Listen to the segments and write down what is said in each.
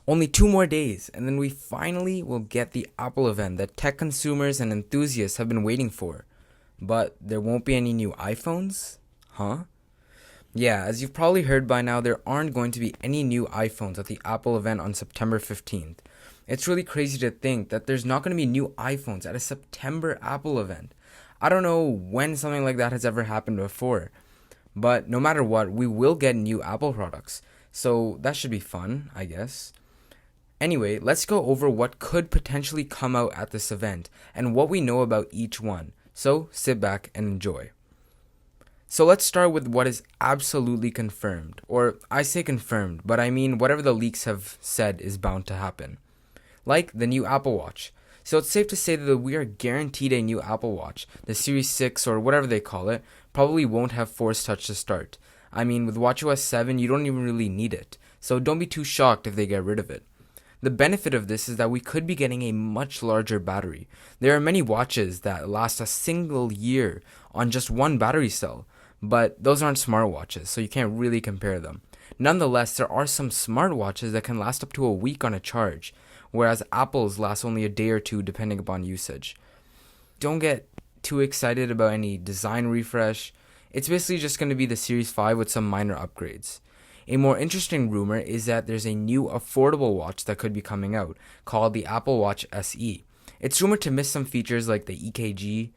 Only 2 more days, and then we finally will get the Apple event that tech consumers and enthusiasts have been waiting for. But there won't be any new iPhones? Huh? Yeah, as you've probably heard by now, there aren't going to be any new iPhones at the Apple event on September 15th. It's really crazy to think that there's not going to be new iPhones at a September Apple event. I don't know when something like that has ever happened before, but no matter what, we will get new Apple products. So that should be fun, I guess. Anyway, let's go over what could potentially come out at this event and what we know about each one. So sit back and enjoy. So let's start with what is absolutely confirmed. Or I say confirmed, but I mean whatever the leaks have said is bound to happen. Like the new Apple Watch. So it's safe to say that we are guaranteed a new Apple Watch. The Series 6 or whatever they call it probably won't have Force Touch to start. I mean, with watchOS 7, you don't even really need it. So don't be too shocked if they get rid of it. The benefit of this is that we could be getting a much larger battery. There are many watches that last a single year on just one battery cell, but those aren't smartwatches, so you can't really compare them. Nonetheless, there are some smartwatches that can last up to a week on a charge, whereas Apple's last only a day or two depending upon usage. Don't get too excited about any design refresh. It's basically just going to be the Series 5 with some minor upgrades. A more interesting rumor is that there's a new affordable watch that could be coming out called the Apple Watch SE. It's rumored to miss some features like the EKG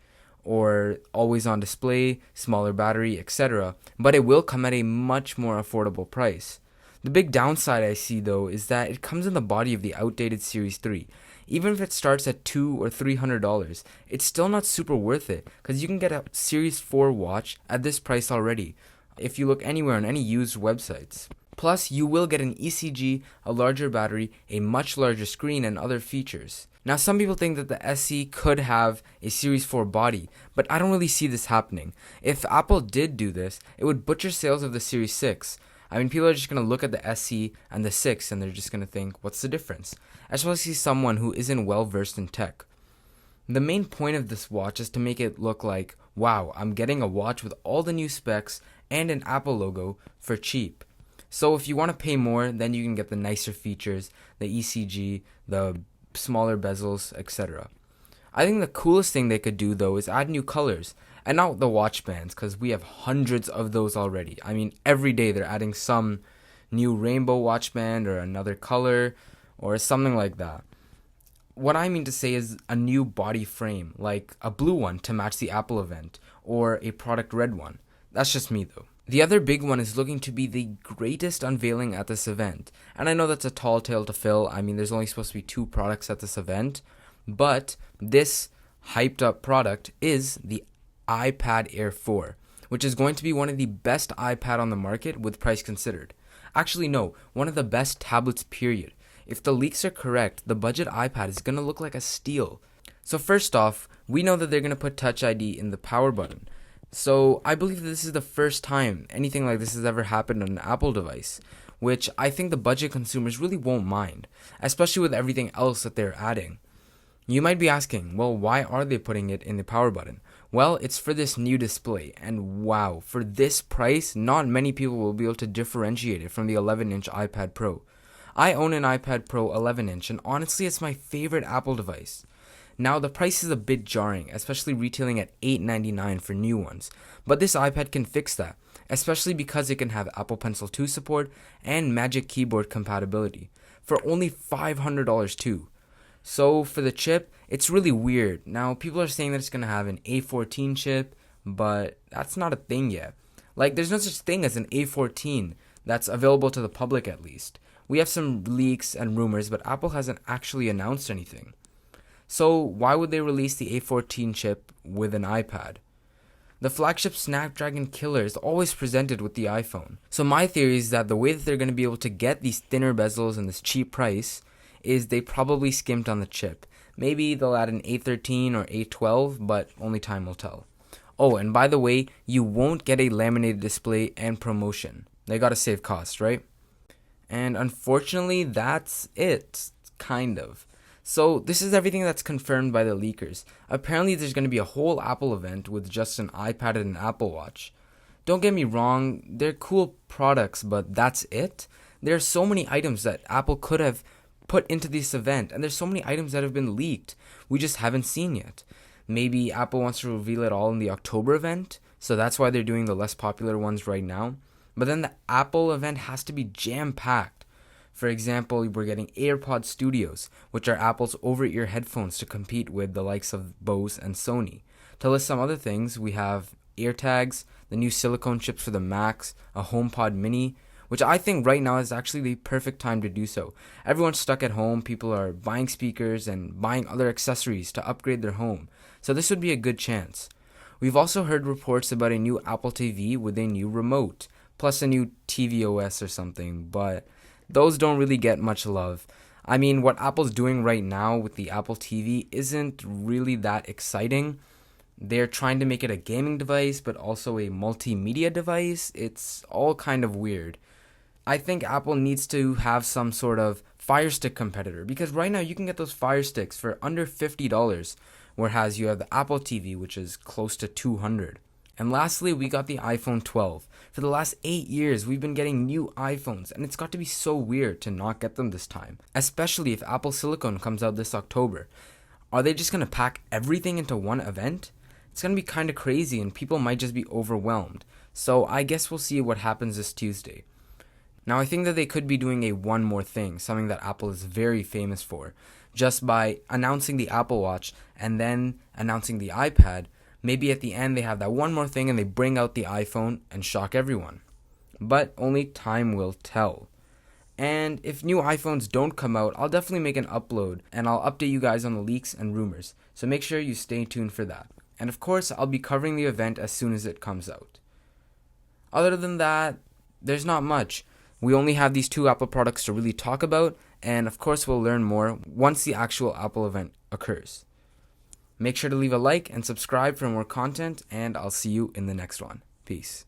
or always on display, smaller battery, etc., but it will come at a much more affordable price. The big downside I see though is that it comes in the body of the outdated Series 3. Even if it starts at $200 or $300, it's still not super worth it because you can get a Series 4 watch at this price already if you look anywhere on any used websites. Plus, you will get an ECG, a larger battery, a much larger screen, and other features. Now, some people think that the SE could have a Series 4 body, but I don't really see this happening. If Apple did do this, it would butcher sales of the Series 6. I mean, people are just going to look at the SE and the 6 and they're just going to think, what's the difference? Especially someone who isn't well versed in tech. The main point of this watch is to make it look like, wow, I'm getting a watch with all the new specs and an Apple logo for cheap. So if you want to pay more, then you can get the nicer features, the ECG, the smaller bezels, etc. I think the coolest thing they could do though is add new colors, and not the watch bands because we have hundreds of those already. I mean, every day they're adding some new rainbow watch band or another color or something like that. What I mean to say is a new body frame, like a blue one to match the Apple event, or a product red one. That's just me though. The other big one is looking to be the greatest unveiling at this event. And I know that's a tall tale to fill. I mean, there's only supposed to be 2 products at this event. But this hyped up product is the iPad Air 4, which is going to be one of the best iPad on the market with price considered. Actually, no, one of the best tablets, period. If the leaks are correct, the budget iPad is going to look like a steal. So first off, we know that they're going to put Touch ID in the power button. So I believe that this is the first time anything like this has ever happened on an Apple device, which I think the budget consumers really won't mind, especially with everything else that they're adding. You might be asking, well, why are they putting it in the power button? Well, it's for this new display, and wow, for this price, not many people will be able to differentiate it from the 11-inch iPad Pro. I own an iPad Pro 11-inch, and honestly, it's my favorite Apple device. Now, the price is a bit jarring, especially retailing at $899 for new ones, but this iPad can fix that, especially because it can have Apple Pencil 2 support and Magic Keyboard compatibility, for only $500 too. So for the chip, it's really weird. Now, people are saying that it's going to have an A14 chip, but that's not a thing yet. Like, there's no such thing as an A14 that's available to the public at least. We have some leaks and rumors, but Apple hasn't actually announced anything. So why would they release the A14 chip with an iPad? The flagship Snapdragon killer is always presented with the iPhone. So my theory is that the way that they're going to be able to get these thinner bezels and this cheap price is they probably skimped on the chip. Maybe they'll add an A13 or A12, but only time will tell. Oh, and by the way, you won't get a laminated display and promotion. They gotta save cost, right? And unfortunately, that's it, kind of. So this is everything that's confirmed by the leakers. Apparently there's going to be a whole Apple event with just an iPad and an Apple Watch. Don't get me wrong, they're cool products, but that's it? There are so many items that Apple could have put into this event, and there's so many items that have been leaked we just haven't seen yet. Maybe Apple wants to reveal it all in the October event, so that's why they're doing the less popular ones right now. But then the Apple event has to be jam-packed. For example, we're getting AirPods Studios, which are Apple's over-ear headphones to compete with the likes of Bose and Sony. To list some other things, we have Airtags, the new silicone chips for the Macs, a HomePod mini, which I think right now is actually the perfect time to do so. Everyone's stuck at home, people are buying speakers and buying other accessories to upgrade their home, so this would be a good chance. We've also heard reports about a new Apple TV with a new remote, plus a new tvOS or something, but those don't really get much love. I mean, what Apple's doing right now with the Apple TV isn't really that exciting. They're trying to make it a gaming device, but also a multimedia device. It's all kind of weird. I think Apple needs to have some sort of Fire Stick competitor, because right now you can get those Fire Sticks for under $50, whereas you have the Apple TV, which is close to $200. And lastly, we got the iPhone 12. For the last 8 years, we've been getting new iPhones, and it's got to be so weird to not get them this time, especially if Apple Silicon comes out this October. Are they just going to pack everything into one event? It's going to be kind of crazy, and people might just be overwhelmed. So I guess we'll see what happens this Tuesday. Now, I think that they could be doing a one more thing, something that Apple is very famous for. Just by announcing the Apple Watch and then announcing the iPad, maybe at the end they have that one more thing and they bring out the iPhone and shock everyone. But only time will tell. And if new iPhones don't come out, I'll definitely make an upload and I'll update you guys on the leaks and rumors. So make sure you stay tuned for that. And of course, I'll be covering the event as soon as it comes out. Other than that, there's not much. We only have these two Apple products to really talk about, and of course we'll learn more once the actual Apple event occurs. Make sure to leave a like and subscribe for more content, and I'll see you in the next one. Peace.